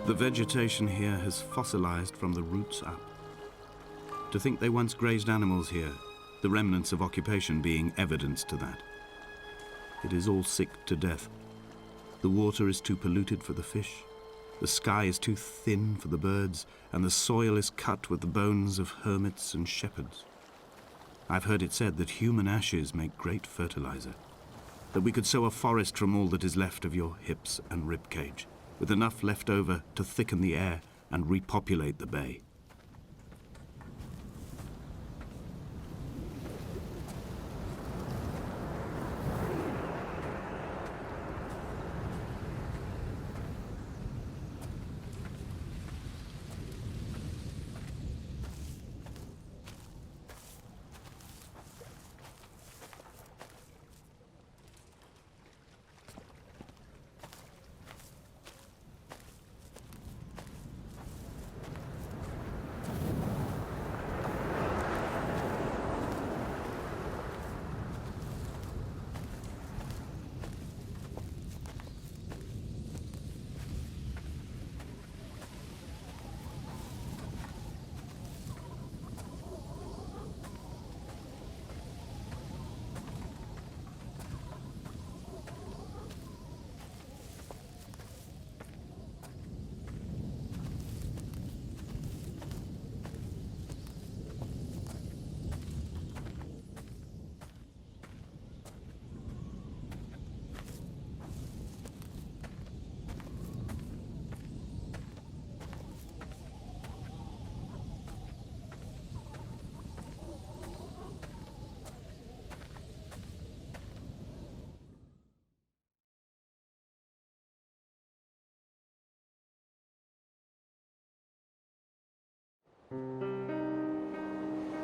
The vegetation here has fossilized from the roots up. To think they once grazed animals here, the remnants of occupation being evidence to that. It is all sick to death. The water is too polluted for the fish, the sky is too thin for the birds, and the soil is cut with the bones of hermits and shepherds. I've heard it said that human ashes make great fertilizer, that we could sow a forest from all that is left of your hips and rib cage, with enough left over to thicken the air and repopulate the bay.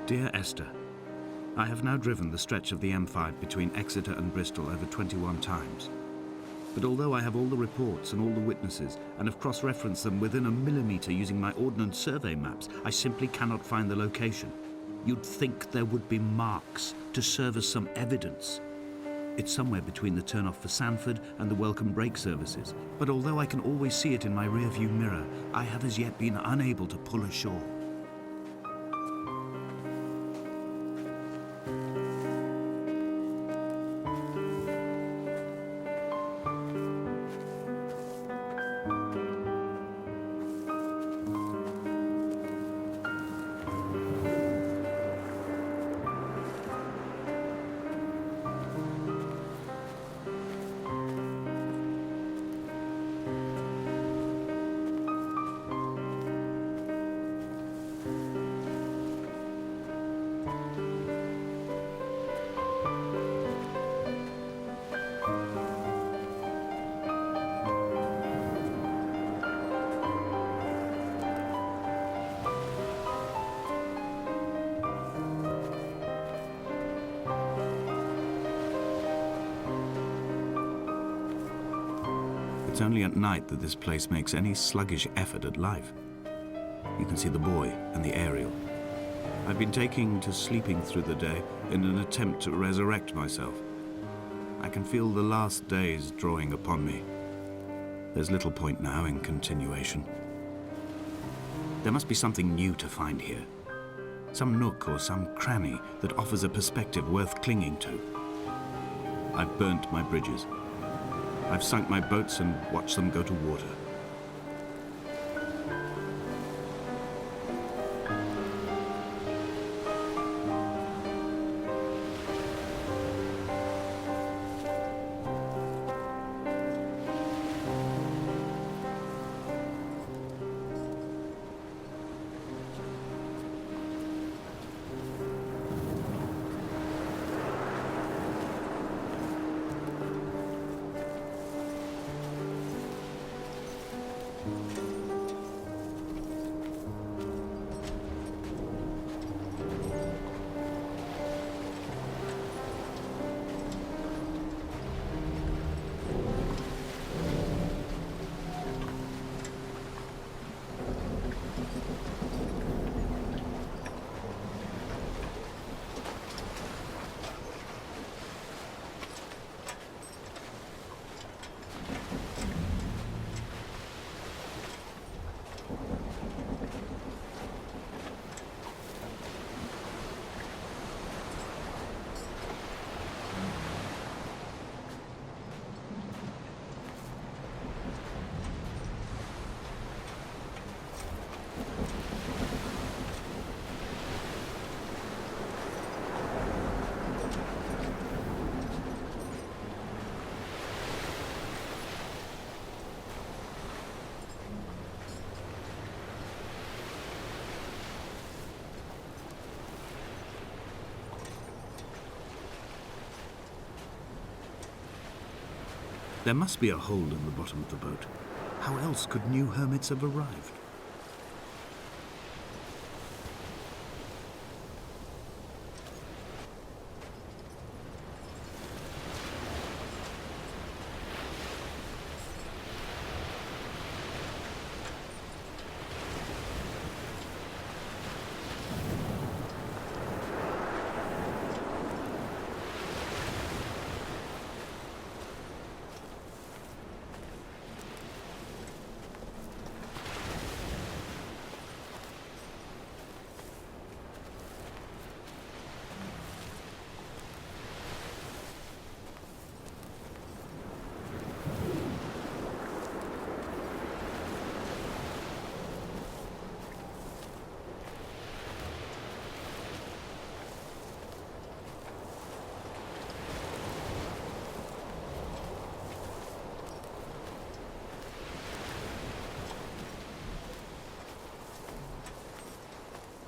Dear Esther, I have now driven the stretch of the M5 between Exeter and Bristol over 21 times. But although I have all the reports and all the witnesses and have cross-referenced them within a millimetre using my ordnance survey maps, I simply cannot find the location. You'd think there would be marks to serve as some evidence. It's somewhere between the turn-off for Sanford and the welcome brake services. But although I can always see it in my rear-view mirror, I have as yet been unable to pull ashore. It's only at night that this place makes any sluggish effort at life. You can see the buoy and the aerial. I've been taking to sleeping through the day in an attempt to resurrect myself. I can feel the last days drawing upon me. There's little point now in continuation. There must be something new to find here. Some nook or some cranny that offers a perspective worth clinging to. I've burnt my bridges. I've sunk my boats and watched them go to water. There must be a hole in the bottom of the boat. How else could new hermits have arrived?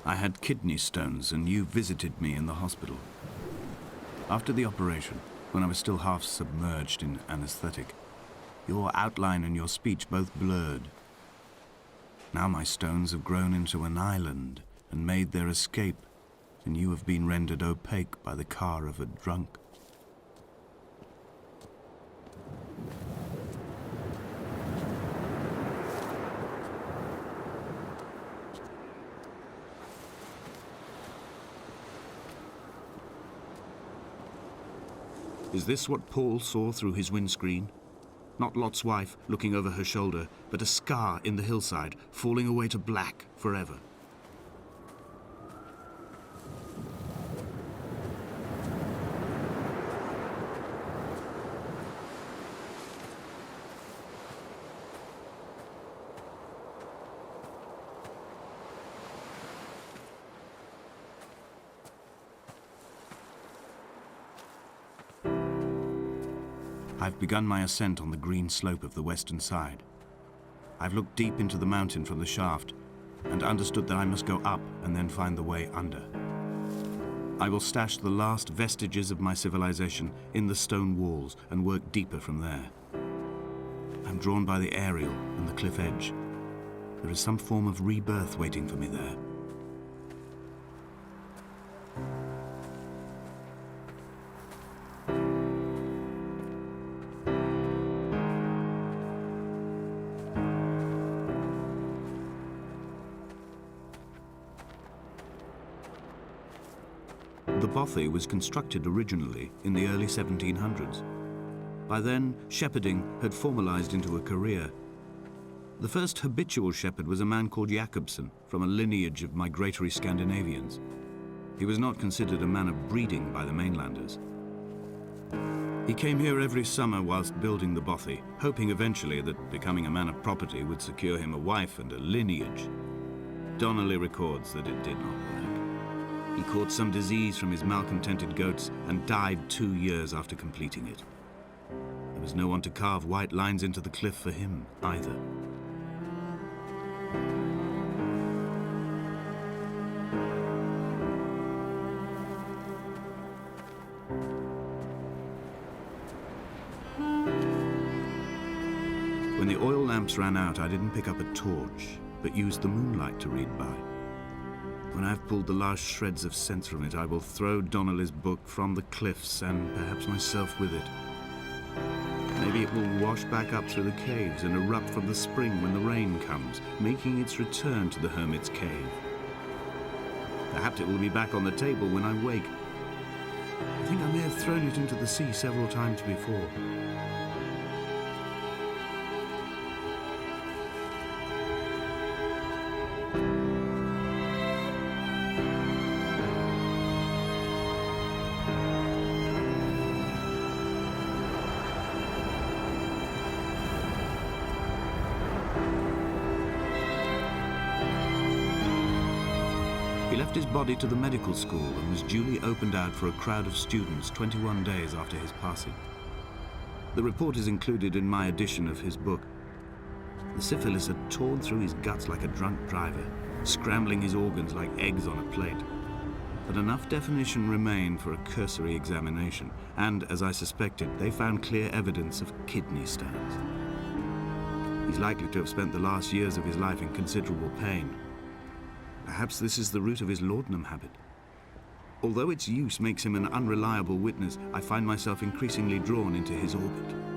I had kidney stones, and you visited me in the hospital. After the operation, when I was still half submerged in anesthetic, your outline and your speech both blurred. Now my stones have grown into an island and made their escape, and you have been rendered opaque by the car of a drunk. Is this what Paul saw through his windscreen? Not Lot's wife looking over her shoulder, but a scar in the hillside, falling away to black forever. I've begun my ascent on the green slope of the western side. I've looked deep into the mountain from the shaft and understood that I must go up and then find the way under. I will stash the last vestiges of my civilization in the stone walls and work deeper from there. I'm drawn by the aerial and the cliff edge. There is some form of rebirth waiting for me there. The bothy was constructed originally in the early 1700s. By then, shepherding had formalized into a career. The first habitual shepherd was a man called Jakobsen, from a lineage of migratory Scandinavians. He was not considered a man of breeding by the mainlanders. He came here every summer whilst building the bothy, hoping eventually that becoming a man of property would secure him a wife and a lineage. Donnelly records that it did not work. He caught some disease from his malcontented goats and died 2 years after completing it. There was no one to carve white lines into the cliff for him either. When the oil lamps ran out, I didn't pick up a torch, but used the moonlight to read by. When I've pulled the last shreds of sense from it, I will throw Donnelly's book from the cliffs and perhaps myself with it. Maybe it will wash back up through the caves and erupt from the spring when the rain comes, making its return to the hermit's cave. Perhaps it will be back on the table when I wake. I think I may have thrown it into the sea several times before. He left his body to the medical school and was duly opened out for a crowd of students 21 days after his passing. The report is included in my edition of his book. The syphilis had torn through his guts like a drunk driver, scrambling his organs like eggs on a plate. but enough definition remained for a cursory examination, and, as I suspected, they found clear evidence of kidney stones. He's likely to have spent the last years of his life in considerable pain. Perhaps this is the root of his laudanum habit. Although its use makes him an unreliable witness, I find myself increasingly drawn into his orbit.